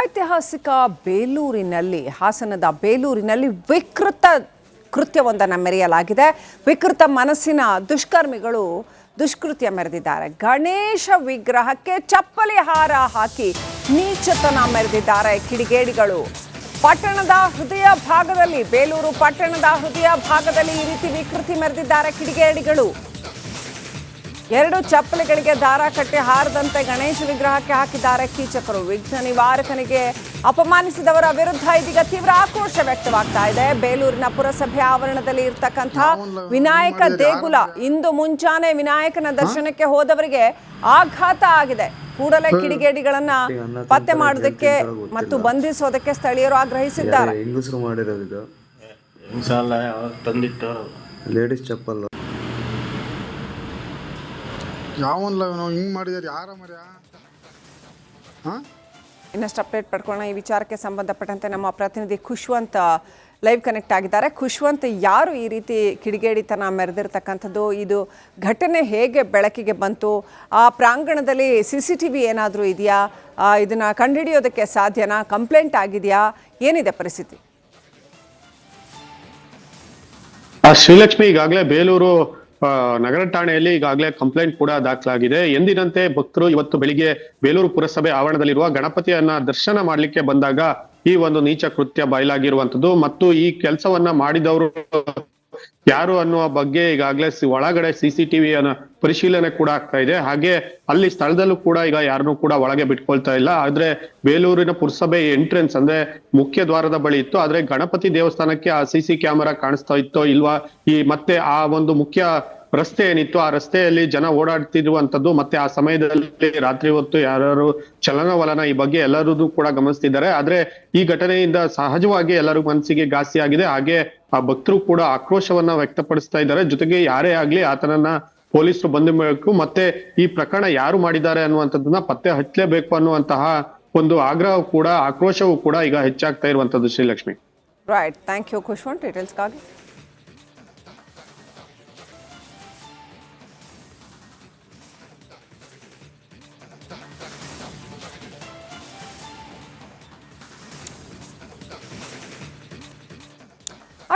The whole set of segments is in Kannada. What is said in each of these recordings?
ಐತಿಹಾಸಿಕ ಬೇಲೂರಿನಲ್ಲಿ ಹಾಸನದ ಬೇಲೂರಿನಲ್ಲಿ ವಿಕೃತ ಕೃತ್ಯವೊಂದನ್ನು ಮೆರೆಯಲಾಗಿದೆ. ವಿಕೃತ ಮನಸ್ಸಿನ ದುಷ್ಕರ್ಮಿಗಳು ದುಷ್ಕೃತ್ಯ ಮೆರೆದಿದ್ದಾರೆ. ಗಣೇಶ ವಿಗ್ರಹಕ್ಕೆ ಚಪ್ಪಲಿ ಹಾರ ಹಾಕಿ ನೀಚತನ ಮೆರೆದಿದ್ದಾರೆ ಕಿಡಿಗೇಡಿಗಳು. ಪಟ್ಟಣದ ಹೃದಯ ಭಾಗದಲ್ಲಿ ಬೇಲೂರು ಪಟ್ಟಣದ ಹೃದಯ ಭಾಗದಲ್ಲಿ ಈ ರೀತಿ ವಿಕೃತಿ ಮೆರೆದಿದ್ದಾರೆ ಕಿಡಿಗೇಡಿಗಳು. ಎರಡು ಚಪ್ಪಲಿಗಳಿಗೆ ದಾರ ಕಟ್ಟಿ ಹಾರದಂತೆ ಗಣೇಶ ವಿಗ್ರಹಕ್ಕೆ ಹಾಕಿದ್ದಾರೆ ಕೀಚಕರು. ವಿಘ್ನ ನಿವಾರಕನಿಗೆ ಅಪಮಾನಿಸಿದವರ ವಿರುದ್ಧ ಇದೀಗ ತೀವ್ರ ಆಕ್ರೋಶ ವ್ಯಕ್ತವಾಗ್ತಾ ಇದೆ. ಬೇಲೂರಿನ ಪುರಸಭೆ ಆವರಣದಲ್ಲಿ ಇರ್ತಕ್ಕಂಥ ವಿನಾಯಕ ದೇಗುಲ ಇಂದು ಮುಂಚಾನೆ ವಿನಾಯಕನ ದರ್ಶನಕ್ಕೆ ಹೋದವರಿಗೆ ಆಘಾತ ಆಗಿದೆ. ಕೂಡಲೇ ಕಿಡಿಗೇಡಿಗಳನ್ನ ಪತ್ತೆ ಮಾಡೋದಕ್ಕೆ ಮತ್ತು ಬಂಧಿಸೋದಕ್ಕೆ ಸ್ಥಳೀಯರು ಆಗ್ರಹಿಸಿದ್ದಾರೆ. ಲೇಡೀಸ್ ಚಪ್ಪಲ್ ಯಾವನ್ಲ ಹಿಂಗ್ ಮಾಡಿದಾರೆ ಯಾರ ಮರ್ಯ. ಇನ್ನಷ್ಟು ಅಪ್ಡೇಟ್ ಪಡ್ಕೊಳ್ಳೋಣ. ಈ ವಿಚಾರಕ್ಕೆ ಸಂಬಂಧಪಟ್ಟಂತೆ ನಮ್ಮ ಪ್ರತಿನಿಧಿ ಖುಷ್ವಂತ್ ಲೈವ್ ಕನೆಕ್ಟ್ ಆಗಿದ್ದಾರೆ. ಖುಷ್ವಂತ್, ಯಾರು ಈ ರೀತಿ ಕಿಡಿಗೇಡಿತನ ಮೆರೆದಿರ್ತಕ್ಕಂಥದ್ದು? ಇದು ಘಟನೆ ಹೇಗೆ ಬೆಳಕಿಗೆ ಬಂತು? ಆ ಪ್ರಾಂಗಣದಲ್ಲಿ CCTV ಏನಾದರೂ ಇದೆಯಾ? ಇದನ್ನ ಕಂಡುಹಿಡಿಯೋದಕ್ಕೆ ಸಾಧ್ಯನಾ? ಕಂಪ್ಲೇಂಟ್ ಆಗಿದೆಯಾ? ಏನಿದೆ ಪರಿಸ್ಥಿತಿ? ಶ್ರೀಲಕ್ಷ್ಮಿ, ಈಗಾಗಲೇ ಬೇಲೂರು ನಗರ ಠಾಣೆಯಲ್ಲಿ ಈಗಾಗಲೇ ಕಂಪ್ಲೇಂಟ್ ಕೂಡ ದಾಖಲಾಗಿದೆ. ಎಂದಿನಂತೆ ಭಕ್ತರು ಇವತ್ತು ಬೆಳಿಗ್ಗೆ ಬೇಲೂರು ಪುರಸಭೆ ಆವರಣದಲ್ಲಿರುವ ಗಣಪತಿಯನ್ನ ದರ್ಶನ ಮಾಡ್ಲಿಕ್ಕೆ ಬಂದಾಗ ಈ ಒಂದು ನೀಚ ಕೃತ್ಯ ಬಯಲಾಗಿರುವಂತದ್ದು ಮತ್ತು ಈ ಕೆಲಸವನ್ನ ಮಾಡಿದವರು ಯಾರು ಅನ್ನುವ ಬಗ್ಗೆ ಈಗಾಗಲೇ ಒಳಗಡೆ CCTV ಪರಿಶೀಲನೆ ಕೂಡ ಆಗ್ತಾ ಇದೆ. ಹಾಗೆ ಅಲ್ಲಿ ಸ್ಥಳದಲ್ಲೂ ಕೂಡ ಈಗ ಯಾರನ್ನೂ ಕೂಡ ಒಳಗೆ ಬಿಟ್ಕೊಳ್ತಾ ಇಲ್ಲ. ಆದ್ರೆ ಬೇಲೂರಿನ ಪುರಸಭೆ ಎಂಟ್ರೆನ್ಸ್ ಅಂದ್ರೆ ಮುಖ್ಯ ದ್ವಾರದ ಬಳಿ ಇತ್ತು. ಆದ್ರೆ ಗಣಪತಿ ದೇವಸ್ಥಾನಕ್ಕೆ ಆ CC ಕ್ಯಾಮೆರಾ ಕಾಣಿಸ್ತಾ ಇತ್ತೋ ಇಲ್ವಾ, ಈ ಮತ್ತೆ ಆ ಒಂದು ಮುಖ್ಯ ರಸ್ತೆ ಏನಿತ್ತು ಆ ರಸ್ತೆಯಲ್ಲಿ ಜನ ಓಡಾಡ್ತಿರುವಂತದ್ದು ಮತ್ತೆ ಆ ಸಮಯದಲ್ಲಿ ರಾತ್ರಿ ಹೊತ್ತು ಯಾರು ಚಲನವಲನ ಈ ಬಗ್ಗೆ ಎಲ್ಲರೂ ಕೂಡ ಗಮನಿಸ್ತಿದ್ದಾರೆ. ಆದ್ರೆ ಈ ಘಟನೆಯಿಂದ ಸಹಜವಾಗಿ ಎಲ್ಲರೂ ಮನಸ್ಸಿಗೆ ಘಾಸಿ ಆಗಿದೆ. ಹಾಗೆ ಆ ಭಕ್ತರು ಕೂಡ ಆಕ್ರೋಶವನ್ನ ವ್ಯಕ್ತಪಡಿಸ್ತಾ ಇದ್ದಾರೆ. ಜೊತೆಗೆ ಯಾರೇ ಆಗ್ಲಿ ಆತನನ್ನ ಪೊಲೀಸರು ಬಂಧಿಸಬೇಕು ಮತ್ತೆ ಈ ಪ್ರಕರಣ ಯಾರು ಮಾಡಿದ್ದಾರೆ ಅನ್ನುವಂಥದ್ದನ್ನ ಪತ್ತೆ ಹಚ್ಚಲೇಬೇಕು ಅನ್ನುವಂತಹ ಒಂದು ಆಗ್ರಹ ಕೂಡ ಆಕ್ರೋಶವೂ ಕೂಡ ಈಗ ಹೆಚ್ಚಾಗ್ತಾ ಇರುವಂತದ್ದು. Srilakshmi, right, thank you Khushwant ಡೀಟೇಲ್ಸ್ಗಾಗಿ.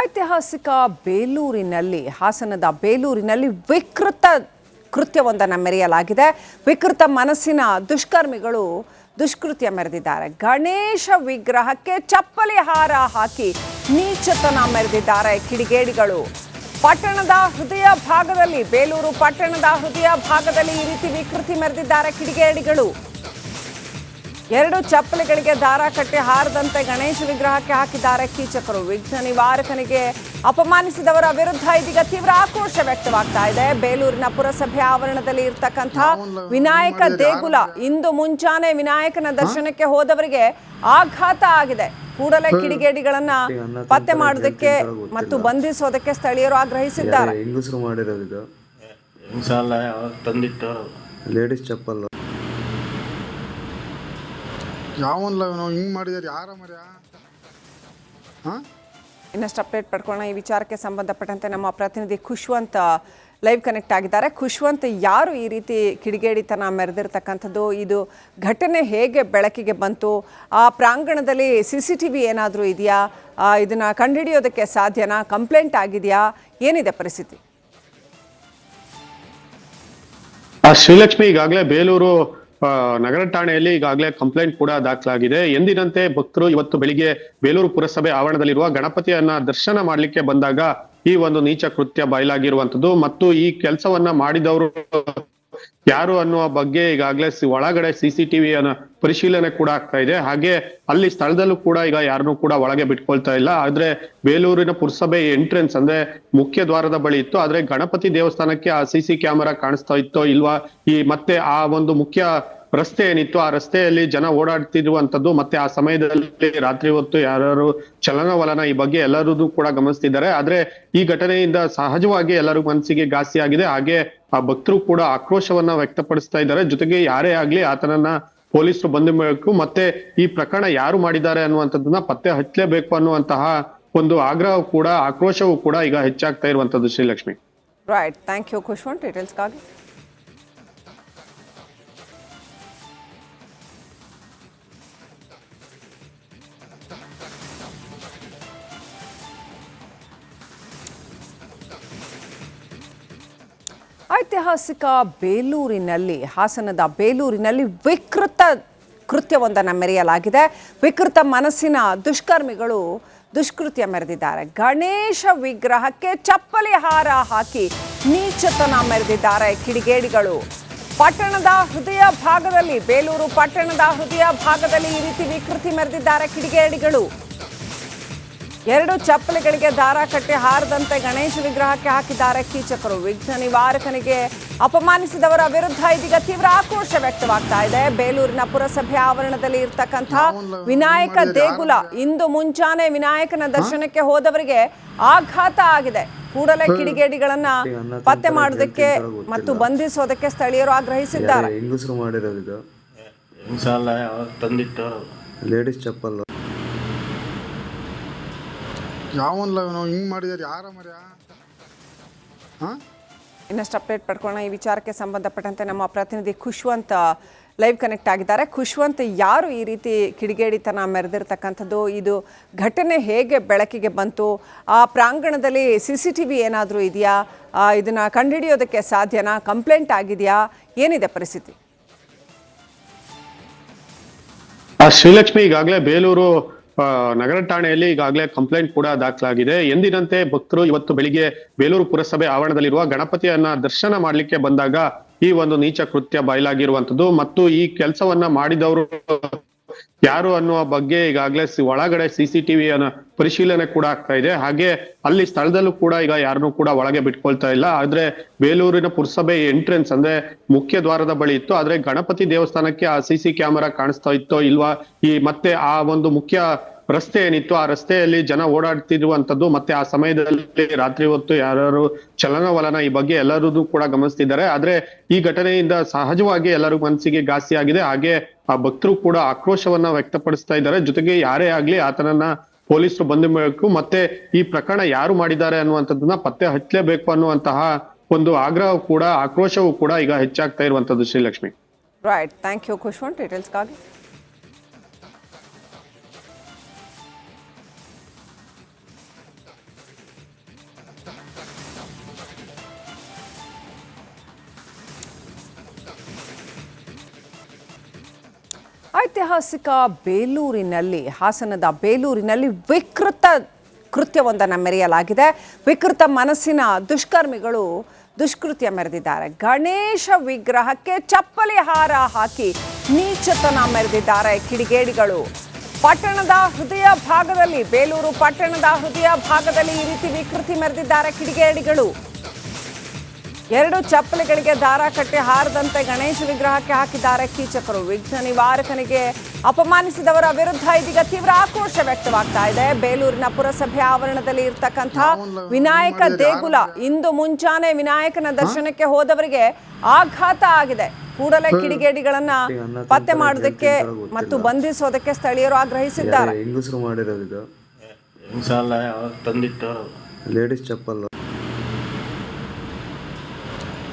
ಐತಿಹಾಸಿಕ ಬೇಲೂರಿನಲ್ಲಿ ಹಾಸನದ ಬೇಲೂರಿನಲ್ಲಿ ವಿಕೃತ ಕೃತ್ಯವೊಂದನ್ನು ಮೆರೆಯಲಾಗಿದೆ. ವಿಕೃತ ಮನಸ್ಸಿನ ದುಷ್ಕರ್ಮಿಗಳು ದುಷ್ಕೃತ್ಯ ಮೆರೆದಿದ್ದಾರೆ. ಗಣೇಶ ವಿಗ್ರಹಕ್ಕೆ ಚಪ್ಪಲಿ ಹಾರ ಹಾಕಿ ನೀಚತನ ಮೆರೆದಿದ್ದಾರೆ ಕಿಡಿಗೇಡಿಗಳು. ಪಟ್ಟಣದ ಹೃದಯ ಭಾಗದಲ್ಲಿ ಬೇಲೂರು ಪಟ್ಟಣದ ಹೃದಯ ಭಾಗದಲ್ಲಿ ಈ ರೀತಿ ವಿಕೃತಿ ಮೆರೆದಿದ್ದಾರೆ ಕಿಡಿಗೇಡಿಗಳು. ಎರಡು ಚಪ್ಪಲಿಗಳಿಗೆ ದಾರ ಕಟ್ಟಿ ಹಾರದಂತೆ ಗಣೇಶ ವಿಗ್ರಹಕ್ಕೆ ಹಾಕಿದ್ದಾರೆ ಕೀಚಕರು. ವಿಘ್ನ ನಿವಾರಕನಿಗೆ ಅಪಮಾನಿಸಿದವರ ವಿರುದ್ಧ ಇದೀಗ ತೀವ್ರ ಆಕ್ರೋಶ ವ್ಯಕ್ತವಾಗ್ತಾ ಇದೆ. ಬೇಲೂರಿನ ಪುರಸಭೆ ಆವರಣದಲ್ಲಿ ಇರ್ತಕ್ಕಂಥ ವಿನಾಯಕ ದೇಗುಲ ಇಂದು ಮುಂಚಾನೆ ವಿನಾಯಕನ ದರ್ಶನಕ್ಕೆ ಹೋದವರಿಗೆ ಆಘಾತ ಆಗಿದೆ. ಕೂಡಲೇ ಕಿಡಿಗೇಡಿಗಳನ್ನ ಪತ್ತೆ ಮಾಡೋದಕ್ಕೆ ಮತ್ತು ಬಂಧಿಸೋದಕ್ಕೆ ಸ್ಥಳೀಯರು ಆಗ್ರಹಿಸಿದ್ದಾರೆ. ಲೇಡೀಸ್ ಚಪ್ಪಲ್ ಯಾವನ್ಲ ಹಿಂಗ್ ಮಾಡಿದಾರೆ ಯಾರ ಮರ್ಯ. ಇನ್ನಷ್ಟು ಅಪ್ಡೇಟ್ ಪಡ್ಕೊಳ್ಳೋಣ. ಈ ವಿಚಾರಕ್ಕೆ ಸಂಬಂಧಪಟ್ಟಂತೆ ನಮ್ಮ ಪ್ರತಿನಿಧಿ ಖುಷ್ವಂತ್ ಲೈವ್ ಕನೆಕ್ಟ್ ಆಗಿದ್ದಾರೆ. ಖುಷ್ವಂತ್, ಯಾರು ಈ ರೀತಿ ಕಿಡಿಗೇಡಿತನ ಮೆರೆದಿರ್ತಕ್ಕಂಥದ್ದು? ಇದು ಘಟನೆ ಹೇಗೆ ಬೆಳಕಿಗೆ ಬಂತು? ಆ ಪ್ರಾಂಗಣದಲ್ಲಿ CCTV ಏನಾದರೂ ಇದೆಯಾ? ಇದನ್ನ ಕಂಡುಹಿಡಿಯೋದಕ್ಕೆ ಸಾಧ್ಯನಾ? ಕಂಪ್ಲೇಂಟ್ ಆಗಿದೆಯಾ? ಏನಿದೆ ಪರಿಸ್ಥಿತಿ? ಶ್ರೀಲಕ್ಷ್ಮಿ, ಈಗಾಗಲೇ ಬೇಲೂರು ನಗರ ಠಾಣೆಯಲ್ಲಿ ಈಗಾಗಲೇ ಕಂಪ್ಲೇಂಟ್ ಕೂಡ ದಾಖಲಾಗಿದೆ. ಎಂದಿನಂತೆ ಭಕ್ತರು ಇವತ್ತು ಬೆಳಿಗ್ಗೆ ಬೇಲೂರು ಪುರಸಭೆ ಆವರಣದಲ್ಲಿರುವ ಗಣಪತಿಯನ್ನ ದರ್ಶನ ಮಾಡ್ಲಿಕ್ಕೆ ಬಂದಾಗ ಈ ಒಂದು ನೀಚ ಕೃತ್ಯ ಬಯಲಾಗಿರುವಂತದ್ದು ಮತ್ತು ಈ ಕೆಲಸವನ್ನ ಮಾಡಿದವರು ಯಾರು ಅನ್ನುವ ಬಗ್ಗೆ ಈಗಾಗಲೇ ಒಳಗಡೆ CCTV ಪರಿಶೀಲನೆ ಕೂಡ ಆಗ್ತಾ ಇದೆ. ಹಾಗೆ ಅಲ್ಲಿ ಸ್ಥಳದಲ್ಲೂ ಕೂಡ ಈಗ ಯಾರನ್ನೂ ಕೂಡ ಒಳಗೆ ಬಿಟ್ಕೊಳ್ತಾ ಇಲ್ಲ. ಆದ್ರೆ ಬೇಲೂರಿನ ಪುರಸಭೆ ಎಂಟ್ರೆನ್ಸ್ ಅಂದ್ರೆ ಮುಖ್ಯ ದ್ವಾರದ ಬಳಿ ಇತ್ತು. ಆದ್ರೆ ಗಣಪತಿ ದೇವಸ್ಥಾನಕ್ಕೆ ಆ CC ಕ್ಯಾಮೆರಾ ಕಾಣಿಸ್ತಾ ಇತ್ತೋ ಇಲ್ವಾ, ಈ ಮತ್ತೆ ಆ ಒಂದು ಮುಖ್ಯ ರಸ್ತೆ ಏನಿತ್ತು ಆ ರಸ್ತೆಯಲ್ಲಿ ಜನ ಓಡಾಡ್ತಿರುವಂತದ್ದು ಮತ್ತೆ ಆ ಸಮಯದಲ್ಲಿ ರಾತ್ರಿ ಹೊತ್ತು ಯಾರು ಚಲನವಲನ ಈ ಬಗ್ಗೆ ಎಲ್ಲರೂ ಕೂಡ ಗಮನಿಸ್ತಿದ್ದಾರೆ. ಆದ್ರೆ ಈ ಘಟನೆಯಿಂದ ಸಹಜವಾಗಿ ಎಲ್ಲರೂ ಮನಸ್ಸಿಗೆ ಘಾಸಿ ಆಗಿದೆ. ಹಾಗೆ ಆ ಭಕ್ತರು ಕೂಡ ಆಕ್ರೋಶವನ್ನ ವ್ಯಕ್ತಪಡಿಸ್ತಾ ಇದ್ದಾರೆ. ಜೊತೆಗೆ ಯಾರೇ ಆಗ್ಲಿ ಆತನನ್ನ ಪೊಲೀಸರು ಬಂಧಿಸಬೇಕು ಮತ್ತೆ ಈ ಪ್ರಕರಣ ಯಾರು ಮಾಡಿದ್ದಾರೆ ಅನ್ನುವಂಥದ್ದನ್ನ ಪತ್ತೆ ಹಚ್ಚಲೇಬೇಕು ಅನ್ನುವಂತಹ ಒಂದು ಆಗ್ರಹ ಕೂಡ ಆಕ್ರೋಶವೂ ಕೂಡ ಈಗ ಹೆಚ್ಚಾಗ್ತಾ ಇರುವಂತದ್ದು. Srilakshmi, right, thank you Khushwant ಡೀಟೇಲ್ಸ್ಗಾಗಿ. ಐತಿಹಾಸಿಕ ಬೇಲೂರಿನಲ್ಲಿ ಹಾಸನದ ಬೇಲೂರಿನಲ್ಲಿ ವಿಕೃತ ಕೃತ್ಯವೊಂದನ್ನು ಮೆರೆಯಲಾಗಿದೆ. ವಿಕೃತ ಮನಸ್ಸಿನ ದುಷ್ಕರ್ಮಿಗಳು ದುಷ್ಕೃತ್ಯ ಮೆರೆದಿದ್ದಾರೆ. ಗಣೇಶ ವಿಗ್ರಹಕ್ಕೆ ಚಪ್ಪಲಿ ಹಾರ ಹಾಕಿ ನೀಚತನ ಮೆರೆದಿದ್ದಾರೆ ಕಿಡಿಗೇಡಿಗಳು. ಪಟ್ಟಣದ ಹೃದಯ ಭಾಗದಲ್ಲಿ ಬೇಲೂರು ಪಟ್ಟಣದ ಹೃದಯ ಭಾಗದಲ್ಲಿ ಈ ರೀತಿ ವಿಕೃತಿ ಮೆರೆದಿದ್ದಾರೆ ಕಿಡಿಗೇಡಿಗಳು. 2 ಚಪ್ಪಲಿಗಳಿಗೆ ದಾರ ಕಟ್ಟಿ ಹಾರದಂತೆ ಗಣೇಶ ವಿಗ್ರಹಕ್ಕೆ ಹಾಕಿದ್ದಾರೆ ಕೀಚಕರು. ವಿಘ್ನ ನಿವಾರಕನಿಗೆ ಅಪಮಾನಿಸಿದವರ ವಿರುದ್ಧ ಇದೀಗ ತೀವ್ರ ಆಕ್ರೋಶ ವ್ಯಕ್ತವಾಗ್ತಾ ಇದೆ. ಬೇಲೂರಿನ ಪುರಸಭೆ ಆವರಣದಲ್ಲಿ ಇರ್ತಕ್ಕಂಥ ವಿನಾಯಕ ದೇಗುಲ ಇಂದು ಮುಂಚಾನೆ ವಿನಾಯಕನ ದರ್ಶನಕ್ಕೆ ಹೋದವರಿಗೆ ಆಘಾತ ಆಗಿದೆ. ಕೂಡಲೇ ಕಿಡಿಗೇಡಿಗಳನ್ನ ಪತ್ತೆ ಮಾಡೋದಕ್ಕೆ ಮತ್ತು ಬಂಧಿಸೋದಕ್ಕೆ ಸ್ಥಳೀಯರು ಆಗ್ರಹಿಸಿದ್ದಾರೆ. ಲೇಡೀಸ್ ಚಪ್ಪಲ್ ಯಾವನ್ಲ ಹಿಂಗ್ ಮಾಡಿದಾರೆ ಯಾರ ಮರ್ಯ? ಇನ್ನಷ್ಟು ಅಪ್ಡೇಟ್ ಪಡ್ಕೊಳ್ಳೋಣ. ಈ ವಿಚಾರಕ್ಕೆ ಸಂಬಂಧಪಟ್ಟಂತೆ ನಮ್ಮ ಪ್ರತಿನಿಧಿ ಖುಷ್ವಂತ್ ಲೈವ್ ಕನೆಕ್ಟ್ ಆಗಿದ್ದಾರೆ. ಖುಷ್ವಂತ್, ಯಾರು ಈ ರೀತಿ ಕಿಡಿಗೇಡಿತನ ಮೆರೆದಿರ್ತಕ್ಕಂಥದ್ದು? ಇದು ಘಟನೆ ಹೇಗೆ ಬೆಳಕಿಗೆ ಬಂತು? ಆ ಪ್ರಾಂಗಣದಲ್ಲಿ CCTV ಏನಾದರೂ ಇದೆಯಾ? ಇದನ್ನ ಕಂಡುಹಿಡಿಯೋದಕ್ಕೆ ಸಾಧ್ಯನಾ? ಕಂಪ್ಲೇಂಟ್ ಆಗಿದೆಯಾ? ಏನಿದೆ ಪರಿಸ್ಥಿತಿ? ಶ್ರೀಲಕ್ಷ್ಮಿ, ಈಗಾಗಲೇ ಬೇಲೂರು ನಗರ ಠಾಣೆಯಲ್ಲಿ ಈಗಾಗಲೇ ಕಂಪ್ಲೇಂಟ್ ಕೂಡ ದಾಖಲಾಗಿದೆ. ಎಂದಿನಂತೆ ಭಕ್ತರು ಇವತ್ತು ಬೆಳಿಗ್ಗೆ ಬೇಲೂರು ಪುರಸಭೆ ಆವರಣದಲ್ಲಿರುವ ಗಣಪತಿಯನ್ನ ದರ್ಶನ ಮಾಡ್ಲಿಕ್ಕೆ ಬಂದಾಗ ಈ ಒಂದು ನೀಚ ಕೃತ್ಯ ಬಯಲಾಗಿರುವಂತದ್ದು ಮತ್ತು ಈ ಕೆಲಸವನ್ನ ಮಾಡಿದವರು ಯಾರು ಅನ್ನುವ ಬಗ್ಗೆ ಈಗಾಗಲೇ ಒಳಗಡೆ CCTV ಪರಿಶೀಲನೆ ಕೂಡ ಆಗ್ತಾ ಇದೆ. ಹಾಗೆ ಅಲ್ಲಿ ಸ್ಥಳದಲ್ಲೂ ಕೂಡ ಈಗ ಯಾರನ್ನೂ ಕೂಡ ಒಳಗೆ ಬಿಟ್ಕೊಳ್ತಾ ಇಲ್ಲ. ಆದ್ರೆ ಬೇಲೂರಿನ ಪುರಸಭೆ ಎಂಟ್ರೆನ್ಸ್ ಅಂದ್ರೆ ಮುಖ್ಯ ದ್ವಾರದ ಬಳಿ ಇತ್ತು. ಆದ್ರೆ ಗಣಪತಿ ದೇವಸ್ಥಾನಕ್ಕೆ ಆ CC ಕ್ಯಾಮೆರಾ ಕಾಣಿಸ್ತಾ ಇತ್ತೋ ಇಲ್ವಾ, ಈ ಮತ್ತೆ ಆ ಒಂದು ಮುಖ್ಯ ರಸ್ತೆ ಏನಿತ್ತು ಆ ರಸ್ತೆಯಲ್ಲಿ ಜನ ಓಡಾಡ್ತಿರುವಂತದ್ದು ಮತ್ತೆ ಆ ಸಮಯದಲ್ಲಿ ರಾತ್ರಿ ಹೊತ್ತು ಯಾರು ಚಲನವಲನ ಈ ಬಗ್ಗೆ ಎಲ್ಲರೂ ಕೂಡ ಗಮನಿಸ್ತಿದ್ದಾರೆ. ಆದ್ರೆ ಈ ಘಟನೆಯಿಂದ ಸಹಜವಾಗಿ ಎಲ್ಲರೂ ಮನಸ್ಸಿಗೆ ಘಾಸಿ ಆಗಿದೆ. ಹಾಗೆ ಆ ಭಕ್ತರು ಕೂಡ ಆಕ್ರೋಶವನ್ನ ವ್ಯಕ್ತಪಡಿಸ್ತಾ ಇದ್ದಾರೆ. ಜೊತೆಗೆ ಯಾರೇ ಆಗ್ಲಿ ಆತನನ್ನ ಪೊಲೀಸರು ಬಂಧಿಸಬೇಕು ಮತ್ತೆ ಈ ಪ್ರಕರಣ ಯಾರು ಮಾಡಿದ್ದಾರೆ ಅನ್ನುವಂಥದ್ದನ್ನ ಪತ್ತೆ ಹಚ್ಚಲೇಬೇಕು ಅನ್ನುವಂತಹ ಒಂದು ಆಗ್ರಹ ಕೂಡ ಆಕ್ರೋಶವೂ ಕೂಡ ಈಗ ಹೆಚ್ಚಾಗ್ತಾ ಇರುವಂತದ್ದು. Srilakshmi, right, thank you Khushwant ಡೀಟೇಲ್ಸ್ಗಾಗಿ. ಐತಿಹಾಸಿಕ ಬೇಲೂರಿನಲ್ಲಿ ಹಾಸನದ ಬೇಲೂರಿನಲ್ಲಿ ವಿಕೃತ ಕೃತ್ಯವೊಂದನ್ನು ಮೆರೆಯಲಾಗಿದೆ. ವಿಕೃತ ಮನಸ್ಸಿನ ದುಷ್ಕರ್ಮಿಗಳು ದುಷ್ಕೃತ್ಯ ಮೆರೆದಿದ್ದಾರೆ. ಗಣೇಶ ವಿಗ್ರಹಕ್ಕೆ ಚಪ್ಪಲಿ ಹಾರ ಹಾಕಿ ನೀಚತನ ಮೆರೆದಿದ್ದಾರೆ ಕಿಡಿಗೇಡಿಗಳು. ಪಟ್ಟಣದ ಹೃದಯ ಭಾಗದಲ್ಲಿ ಬೇಲೂರು ಪಟ್ಟಣದ ಹೃದಯ ಭಾಗದಲ್ಲಿ ಈ ರೀತಿ ವಿಕೃತಿ ಮೆರೆದಿದ್ದಾರೆ ಕಿಡಿಗೇಡಿಗಳು. 2 ಚಪ್ಪಲಿಗಳಿಗೆ ದಾರ ಕಟ್ಟಿ ಹಾರದಂತೆ ಗಣೇಶ ವಿಗ್ರಹಕ್ಕೆ ಹಾಕಿದ್ದಾರೆ ಕೀಚಕರು. ವಿಘ್ನ ನಿವಾರಕನಿಗೆ ಅಪಮಾನಿಸಿದವರ ವಿರುದ್ಧ ಇದೀಗ ತೀವ್ರ ಆಕ್ರೋಶ ವ್ಯಕ್ತವಾಗ್ತಾ ಇದೆ. ಬೇಲೂರಿನ ಪುರಸಭೆ ಆವರಣದಲ್ಲಿ ಇರ್ತಕ್ಕಂಥ ವಿನಾಯಕ ದೇಗುಲ ಇಂದು ಮುಂಚಾನೆ ವಿನಾಯಕನ ದರ್ಶನಕ್ಕೆ ಹೋದವರಿಗೆ ಆಘಾತ ಆಗಿದೆ. ಕೂಡಲೇ ಕಿಡಿಗೇಡಿಗಳನ್ನ ಪತ್ತೆ ಮಾಡೋದಕ್ಕೆ ಮತ್ತು ಬಂಧಿಸೋದಕ್ಕೆ ಸ್ಥಳೀಯರು ಆಗ್ರಹಿಸಿದ್ದಾರೆ. ಲೇಡೀಸ್ ಚಪ್ಪಲ್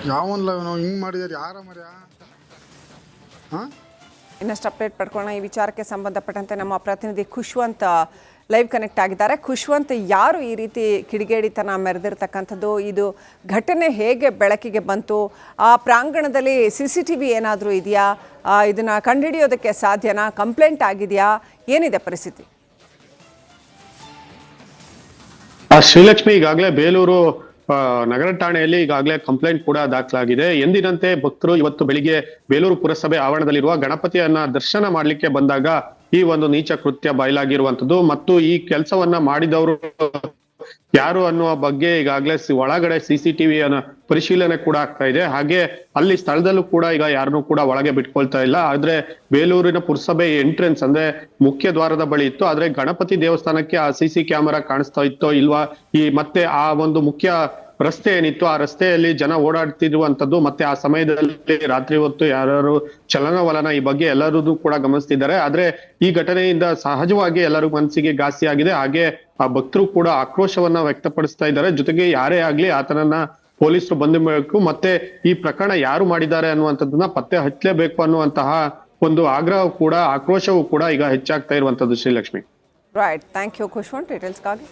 ಯಾವನ್ಲ ಹಿಂಗ್ ಮಾಡಿದಾರೆ ಯಾರ ಮರ್ಯ? ಇನ್ನಷ್ಟು ಅಪ್ಡೇಟ್ ಪಡ್ಕೊಳ್ಳೋಣ. ಈ ವಿಚಾರಕ್ಕೆ ಸಂಬಂಧಪಟ್ಟಂತೆ ನಮ್ಮ ಪ್ರತಿನಿಧಿ ಖುಷ್ವಂತ್ ಲೈವ್ ಕನೆಕ್ಟ್ ಆಗಿದ್ದಾರೆ. ಖುಷ್ವಂತ್, ಯಾರು ಈ ರೀತಿ ಕಿಡಿಗೇಡಿತನ ಮೆರೆದಿರ್ತಕ್ಕಂಥದ್ದು? ಇದು ಘಟನೆ ಹೇಗೆ ಬೆಳಕಿಗೆ ಬಂತು? ಆ ಪ್ರಾಂಗಣದಲ್ಲಿ CCTV ಏನಾದರೂ ಇದೆಯಾ? ಇದನ್ನ ಕಂಡುಹಿಡಿಯೋದಕ್ಕೆ ಸಾಧ್ಯನಾ? ಕಂಪ್ಲೇಂಟ್ ಆಗಿದೆಯಾ? ಏನಿದೆ ಪರಿಸ್ಥಿತಿ? ಶ್ರೀಲಕ್ಷ್ಮಿ, ಈಗಾಗಲೇ ಬೇಲೂರು ನಗರ ಠಾಣೆಯಲ್ಲಿ ಈಗಾಗಲೇ ಕಂಪ್ಲೇಂಟ್ ಕೂಡ ದಾಖಲಾಗಿದೆ. ಎಂದಿನಂತೆ ಭಕ್ತರು ಇವತ್ತು ಬೆಳಿಗ್ಗೆ ಬೇಲೂರು ಪುರಸಭೆ ಆವರಣದಲ್ಲಿರುವ ಗಣಪತಿಯನ್ನ ದರ್ಶನ ಮಾಡ್ಲಿಕ್ಕೆ ಬಂದಾಗ ಈ ಒಂದು ನೀಚ ಕೃತ್ಯ ಬಯಲಾಗಿರುವಂತದ್ದು ಮತ್ತು ಈ ಕೆಲಸವನ್ನ ಮಾಡಿದವರು ಯಾರು ಅನ್ನುವ ಬಗ್ಗೆ ಈಗಾಗಲೇ ಒಳಗಡೆ CCTV ಪರಿಶೀಲನೆ ಕೂಡ ಆಗ್ತಾ ಇದೆ. ಹಾಗೆ ಅಲ್ಲಿ ಸ್ಥಳದಲ್ಲೂ ಕೂಡ ಈಗ ಯಾರನ್ನೂ ಕೂಡ ಒಳಗೆ ಬಿಟ್ಕೊಳ್ತಾ ಇಲ್ಲ. ಆದ್ರೆ ಬೇಲೂರಿನ ಪುರಸಭೆ ಎಂಟ್ರೆನ್ಸ್ ಅಂದ್ರೆ ಮುಖ್ಯ ದ್ವಾರದ ಬಳಿ ಇತ್ತು. ಆದ್ರೆ ಗಣಪತಿ ದೇವಸ್ಥಾನಕ್ಕೆ ಆ CC ಕ್ಯಾಮೆರಾ ಕಾಣಿಸ್ತಾ ಇತ್ತೋ ಇಲ್ವಾ, ಈ ಮತ್ತೆ ಆ ಒಂದು ಮುಖ್ಯ ರಸ್ತೆ ಏನಿತ್ತು ಆ ರಸ್ತೆಯಲ್ಲಿ ಜನ ಓಡಾಡ್ತಿರುವಂತದ್ದು ಮತ್ತೆ ಆ ಸಮಯದಲ್ಲಿ ರಾತ್ರಿ ಹೊತ್ತು ಯಾರು ಚಲನವಲನ ಈ ಬಗ್ಗೆ ಎಲ್ಲರೂ ಕೂಡ ಗಮನಿಸ್ತಿದ್ದಾರೆ. ಆದ್ರೆ ಈ ಘಟನೆಯಿಂದ ಸಹಜವಾಗಿ ಎಲ್ಲರೂ ಮನಸ್ಸಿಗೆ ಘಾಸಿ ಆಗಿದೆ. ಹಾಗೆ ಆ ಭಕ್ತರು ಕೂಡ ಆಕ್ರೋಶವನ್ನ ವ್ಯಕ್ತಪಡಿಸ್ತಾ ಇದ್ದಾರೆ. ಜೊತೆಗೆ ಯಾರೇ ಆಗ್ಲಿ ಆತನನ್ನ ಪೊಲೀಸರು ಬಂಧಿಸಬೇಕು ಮತ್ತೆ ಈ ಪ್ರಕರಣ ಯಾರು ಮಾಡಿದ್ದಾರೆ ಅನ್ನುವಂಥದ್ದನ್ನ ಪತ್ತೆ ಹಚ್ಚಲೇಬೇಕು ಅನ್ನುವಂತಹ ಒಂದು ಆಗ್ರಹ ಕೂಡ ಆಕ್ರೋಶವೂ ಕೂಡ ಈಗ ಹೆಚ್ಚಾಗ್ತಾ ಇರುವಂತದ್ದು. Srilakshmi, right, thank you Khushwant ಡೀಟೇಲ್ಸ್ಗಾಗಿ.